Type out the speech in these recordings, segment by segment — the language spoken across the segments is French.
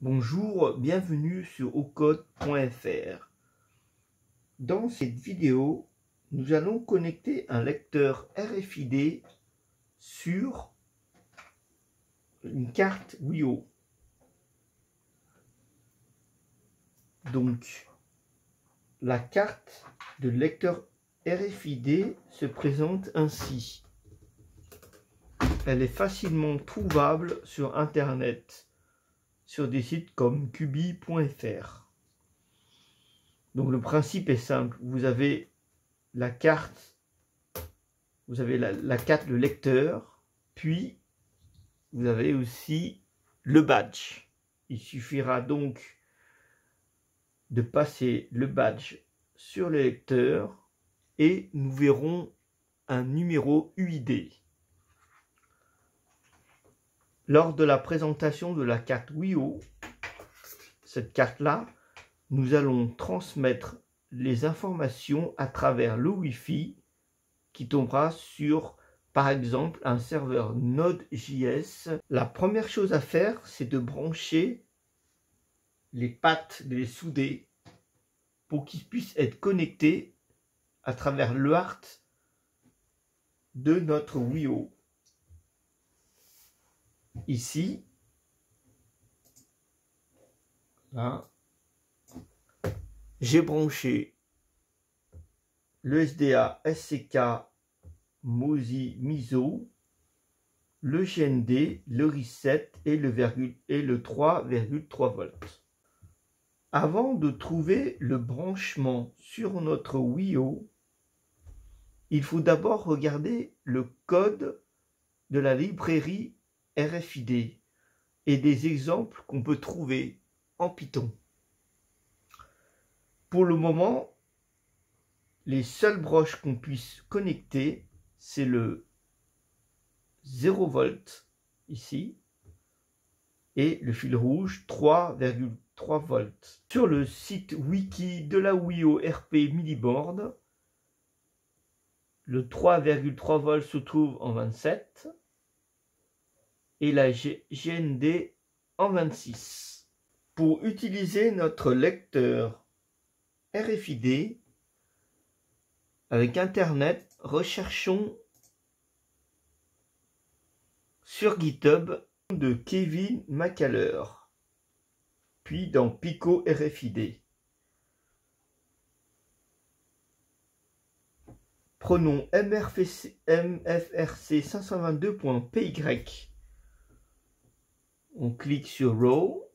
Bonjour, bienvenue sur ocode.fr. Dans cette vidéo, nous allons connecter un lecteur RFID sur une carte Wii-O. Donc, la carte de lecteur RFID se présente ainsi. Elle est facilement trouvable sur Internet, sur des sites comme cubi.fr. Donc le principe est simple, vous avez la carte, vous avez la carte de lecteur, puis vous avez aussi le badge. Il suffira donc de passer le badge sur le lecteur et nous verrons un numéro UID. Lors de la présentation de la carte Wii-O, cette carte-là, nous allons transmettre les informations à travers le Wi-Fi qui tombera sur, par exemple, un serveur Node.js. La première chose à faire, c'est de brancher les pattes, de les souder pour qu'ils puissent être connectés à travers le hard de notre Wii-O. Ici, là, j'ai branché le SDA SCK Mozy MISO, le GND, le reset et le 3,3 volts. Avant de trouver le branchement sur notre Wii-O, il faut d'abord regarder le code de la librairie RFID et des exemples qu'on peut trouver en Python. Pour le moment, les seules broches qu'on puisse connecter, c'est le 0 volt ici et le fil rouge 3,3 volts. Sur le site wiki de la Wii-O RP Miliboard, le 3,3 volts se trouve en 27 et la GND en 26. Pour utiliser notre lecteur RFID avec Internet, recherchons sur GitHub de Kevin McHaller, puis dans Pico RFID. Prenons MFRC 522.py. On clique sur Raw.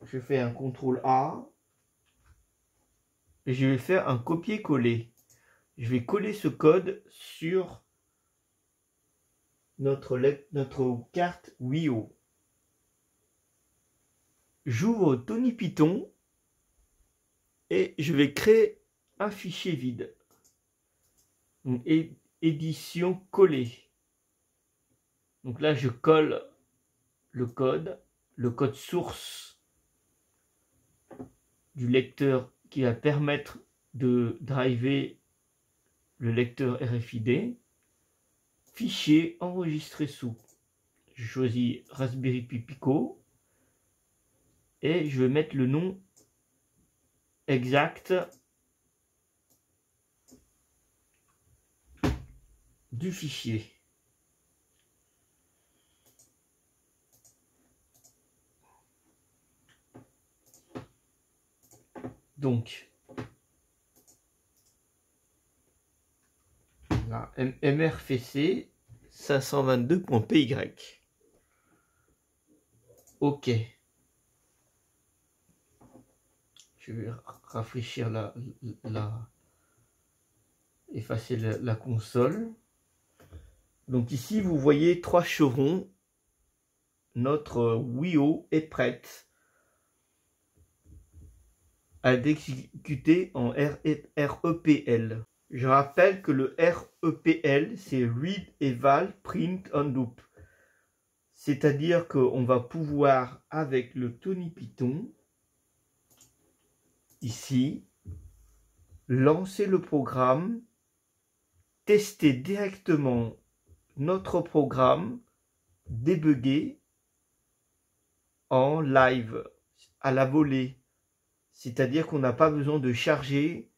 Je fais un CTRL A. Et je vais faire un copier-coller. Je vais coller ce code sur notre carte Wii-O. J'ouvre Tony Python et je vais créer un fichier vide. Donc, édition collée. Donc là, je colle le code source du lecteur qui va permettre de driver le lecteur RFID. Fichier enregistré sous. Je choisis Raspberry Pi Pico et je vais mettre le nom exact du fichier. Donc, là, MFRC 522.py. OK. Je vais rafraîchir effacer la console. Donc ici, vous voyez 3 chevrons. Notre Wii-O est prête à exécuter en REPL. Je rappelle que le REPL, c'est Read, Eval, Print, Unloop. C'est-à-dire qu'on va pouvoir, avec le Tony Python, ici, lancer le programme, tester directement notre programme, débugger en live, à la volée. C'est-à-dire qu'on n'a pas besoin de charger,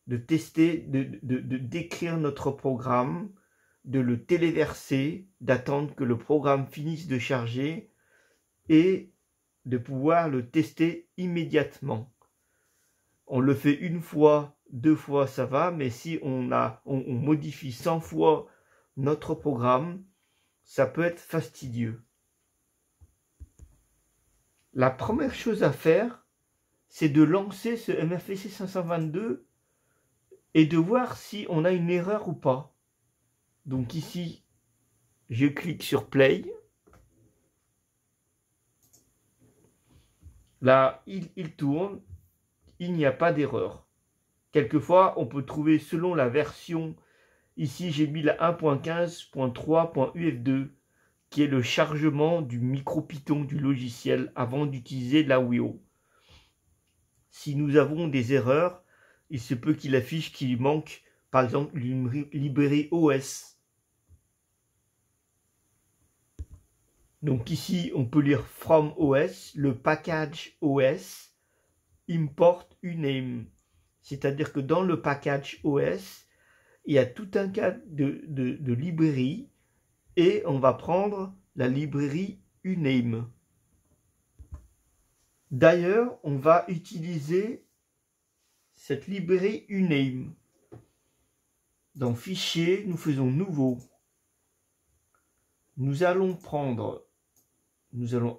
de tester, de décrire notre programme, de le téléverser, d'attendre que le programme finisse de charger et de pouvoir le tester immédiatement. On le fait une fois, 2 fois, ça va, mais si on modifie 100 fois notre programme, ça peut être fastidieux. La première chose à faire, c'est de lancer ce MFVC 522 et de voir si on a une erreur ou pas. Donc ici, je clique sur Play. Là, il tourne. Il n'y a pas d'erreur. Quelquefois, on peut trouver selon la version. Ici, j'ai mis la 1.15.3.uf2 qui est le chargement du micro-Python du logiciel avant d'utiliser la WIO. Si nous avons des erreurs, il se peut qu'il affiche qu'il manque, par exemple, une librairie OS. Donc ici, on peut lire from OS, le package OS, import uname. C'est-à-dire que dans le package OS, il y a tout un cas de librairie et on va prendre la librairie uname. D'ailleurs, on va utiliser cette librairie uname. Dans Fichier, nous faisons Nouveau. Nous allons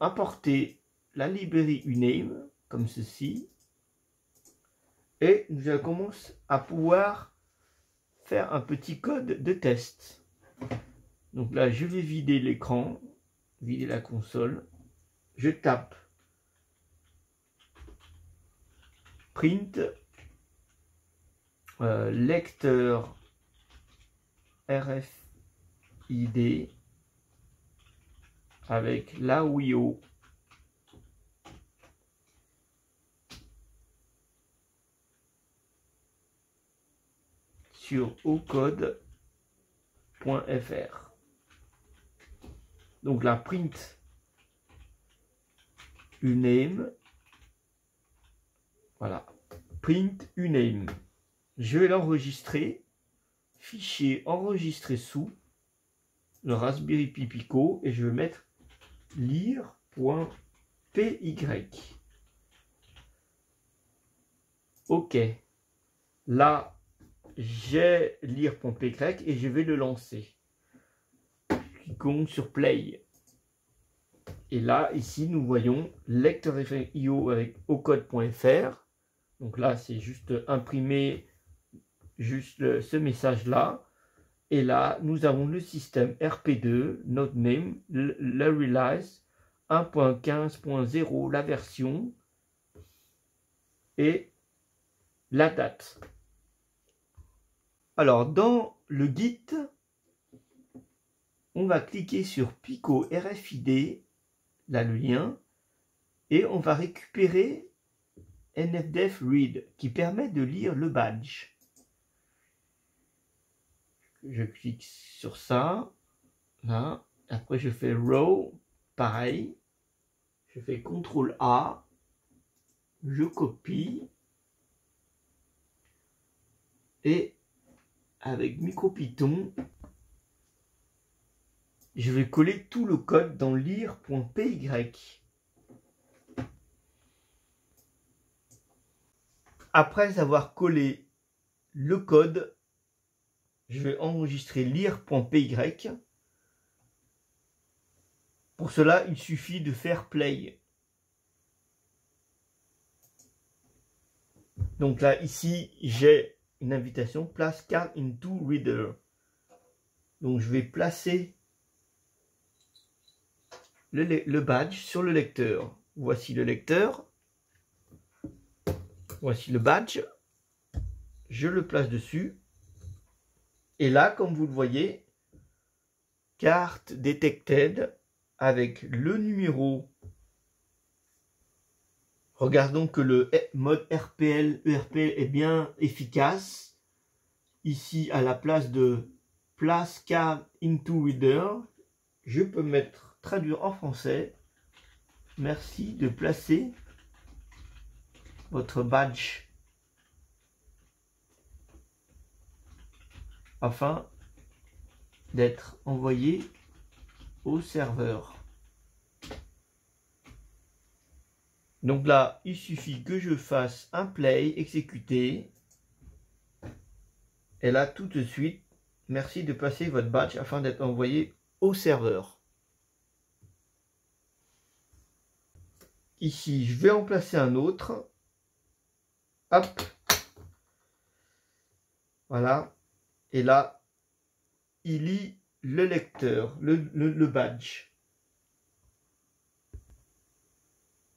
importer la librairie uname, comme ceci. Et nous allons commencer à pouvoir faire un petit code de test. Donc là, je vais vider l'écran, vider la console. Je tape print lecteur RFID avec la WIO sur ocode.fr. Donc la print uname, voilà, print uname. Je vais l'enregistrer, fichier enregistré sous le Raspberry Pi Pico et je vais mettre lire.py. Ok, là j'ai lire.py et je vais le lancer. Cliquons sur Play. Et là, ici, nous voyons lecteur FIO avec ocode.fr. Donc là, c'est juste imprimer ce message-là. Et là, nous avons le système RP2, notre name, le release 1.15.0, la version et la date. Alors, dans le Git, on va cliquer sur Pico RFID, là le lien, et on va récupérer NFDef Read qui permet de lire le badge. Je clique sur ça, là, après je fais row, pareil, je fais CTRL A, je copie, et avec MicroPython, je vais coller tout le code dans lire.py. Après avoir collé le code, je vais enregistrer lire.py. Pour cela, il suffit de faire play. Donc là, ici, j'ai une invitation, place card into reader. Donc je vais placer le badge sur le lecteur. Voici le lecteur. Voici le badge. Je le place dessus. Et là, comme vous le voyez, carte detected avec le numéro. Regardons que le mode ERPL est bien efficace. Ici, à la place de place card into reader, je peux mettre traduire en français. merci de placer votre badge afin d'être envoyé au serveur. Donc là, il suffit que je fasse un play, exécuter. Et là, tout de suite, merci de passer votre badge afin d'être envoyé au serveur. Ici, je vais en placer un autre. Hop. Voilà. Et là, il lit le lecteur, le badge.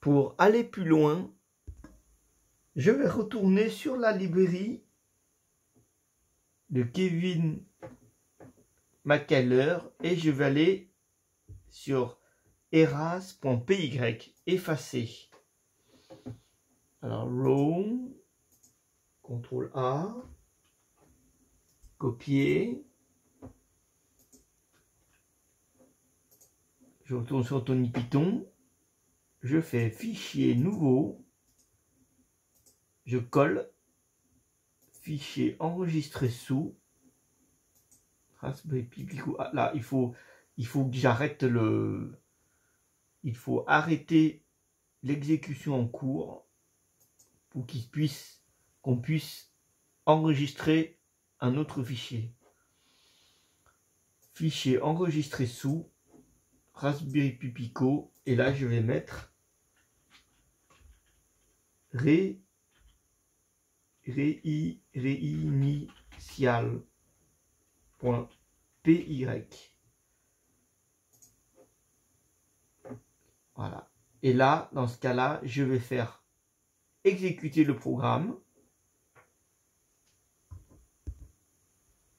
Pour aller plus loin, je vais retourner sur la librairie de Kevin McKellar et je vais aller sur eras.py, effacer. Alors, row, CTRL A, copier. Je retourne sur Tony Python. Je fais fichier nouveau, je colle, fichier enregistré sous, Raspberry Pi Pico. Ah, là, il faut que j'arrête il faut arrêter l'exécution en cours pour qu'on puisse enregistrer un autre fichier. Fichier enregistré sous, Raspberry Pi Pico, et là je vais mettre réinitial.py. Voilà. Et là, dans ce cas-là, je vais faire exécuter le programme.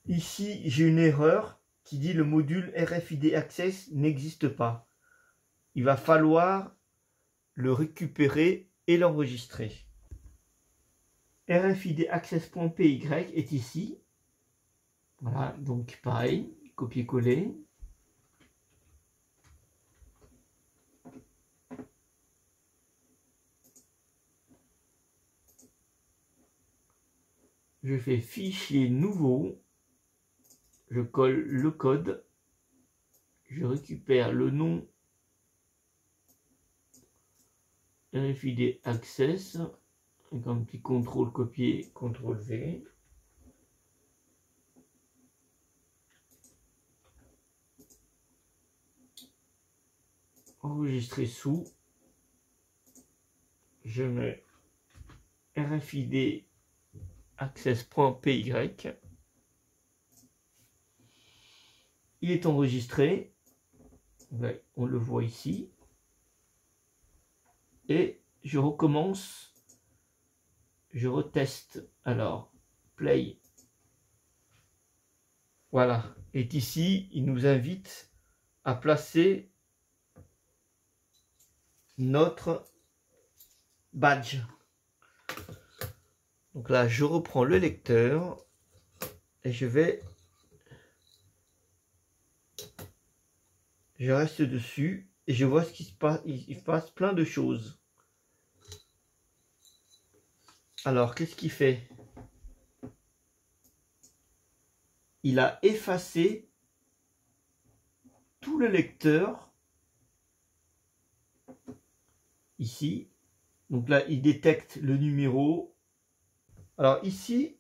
Ici, j'ai une erreur qui dit le module RFID Access n'existe pas. Il va falloir le récupérer et l'enregistrer. RFID Access.py est ici. Voilà, donc pareil, copier-coller. Je fais fichier nouveau. Je colle le code. Je récupère le nom RFID Access. Avec un petit contrôle copier, contrôle V. Enregistrer sous. Je mets RFID Access.py. Il est enregistré. Ouais, on le voit ici. Et je recommence. Je reteste. Alors, play. Voilà. Et ici, il nous invite à placer notre badge. Donc là, je reprends le lecteur et je reste dessus et je vois ce qui se passe. Il se passe plein de choses. Alors, qu'est-ce qu'il fait? Il a effacé tout le lecteur ici. Donc là, il détecte le numéro. Alors ici,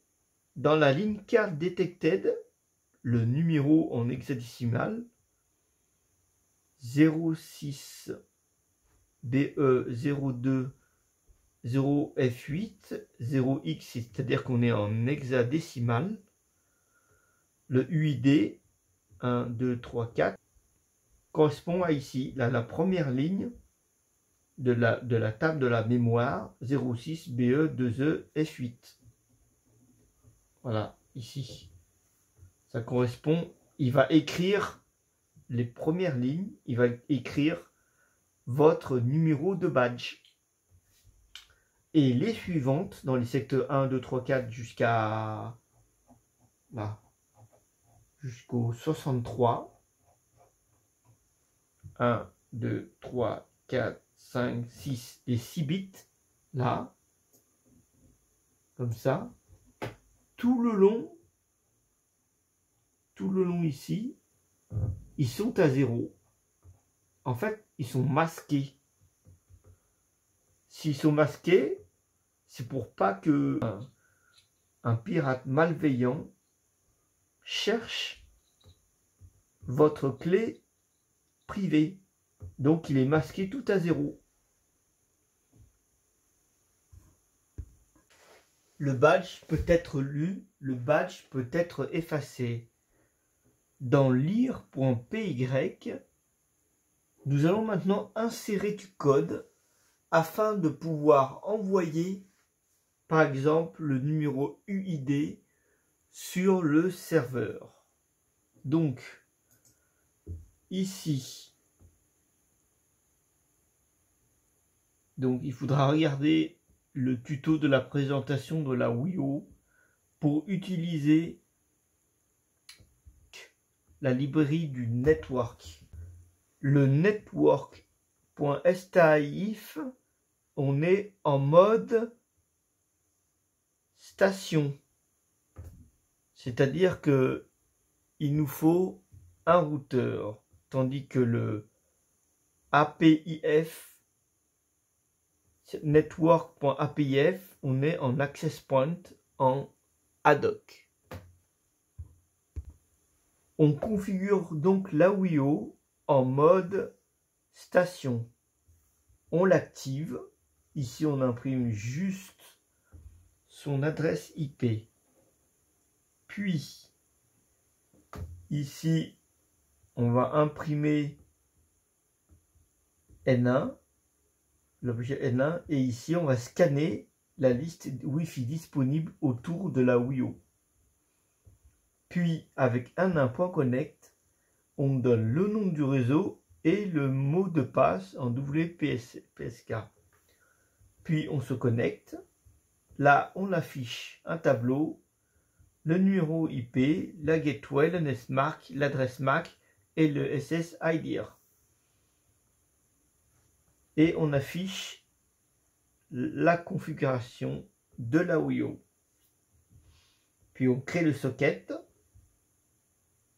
dans la ligne card detected, le numéro en hexadécimal 06 BE02 0F8 0X, c'est-à-dire qu'on est en hexadécimal. Le UID 1, 2, 3, 4 correspond à ici, la première ligne de la table de la mémoire 06 BE2E F8. Voilà, ici. Ça correspond, il va écrire les premières lignes, il va écrire votre numéro de badge. Et les suivantes, dans les secteurs 1, 2, 3, 4 jusqu'à là, jusqu'au 63. 1, 2, 3, 4, 5, 6, les 6 bits, là, comme ça, tout le long ici, ils sont à 0. En fait, ils sont masqués. S'ils sont masqués, c'est pour pas que un pirate malveillant cherche votre clé privée. Donc, il est masqué tout à 0. Le badge peut être lu, le badge peut être effacé. Dans lire.py, nous allons maintenant insérer du code afin de pouvoir envoyer, par exemple, le numéro UID sur le serveur. Donc, ici, il faudra regarder le tuto de la présentation de la WiiO pour utiliser la librairie du network. Le network.stif, on est en mode station. C'est-à-dire que il nous faut un routeur, tandis que le APIF, network.apif, on est en access point, en ad hoc. On configure donc la WiiO en mode station. On l'active. Ici, on imprime juste son adresse IP. Puis, ici, on va imprimer N1, l'objet N1, et ici, on va scanner la liste Wi-Fi disponible autour de la WiiO. Puis, avec N1.connect, on donne le nom du réseau et le mot de passe en WPSK. Puis, on se connecte. Là, on affiche un tableau, le numéro IP, la gateway, le NSMAC, l'adresse MAC et le SSIDR. Et on affiche la configuration de la WiiO. Puis on crée le socket.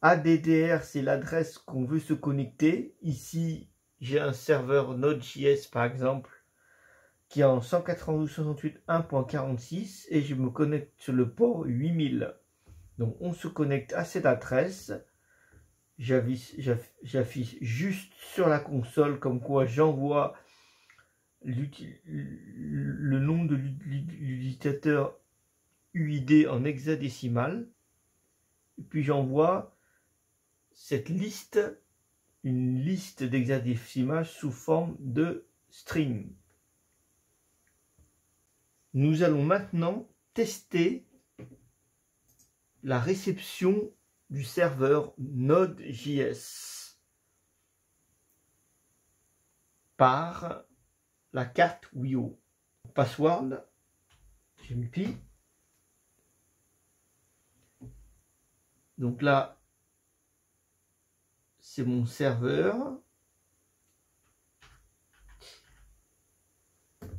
ADDR, c'est l'adresse qu'on veut se connecter. Ici, j'ai un serveur Node.js par exemple, qui est en 192.168.1.46 et je me connecte sur le port 8000. Donc on se connecte à cette adresse. J'affiche juste sur la console comme quoi j'envoie le nom de l'utilisateur UID en hexadécimal. Et puis j'envoie cette liste, une liste d'hexadécimal sous forme de string. Nous allons maintenant tester la réception du serveur Node.js par la carte WiiO. Password, j'ai mis pi. Donc là, c'est mon serveur.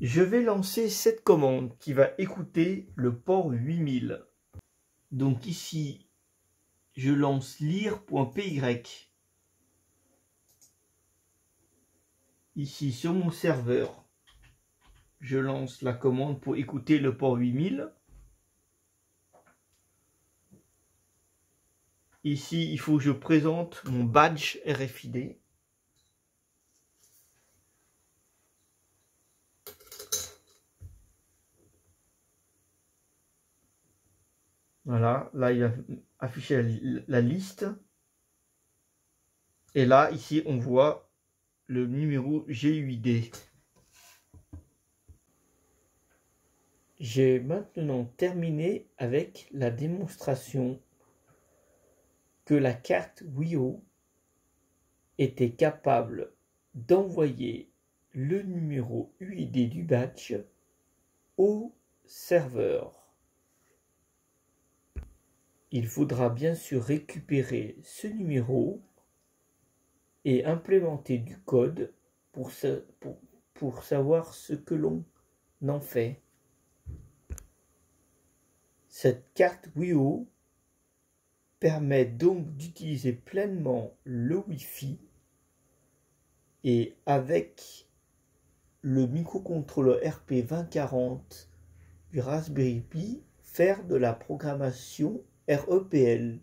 Je vais lancer cette commande qui va écouter le port 8000. Donc ici, je lance lire.py. Ici, sur mon serveur, je lance la commande pour écouter le port 8000. Ici, il faut que je présente mon badge RFID. Voilà, là il va afficher la liste. Et là, ici, on voit le numéro GUID. J'ai maintenant terminé avec la démonstration que la carte WiiO était capable d'envoyer le numéro UID du badge au serveur. Il faudra bien sûr récupérer ce numéro et implémenter du code pour savoir ce que l'on en fait. Cette carte WiiO permet donc d'utiliser pleinement le Wi-Fi et avec le microcontrôleur RP2040 du Raspberry Pi faire de la programmation REPL.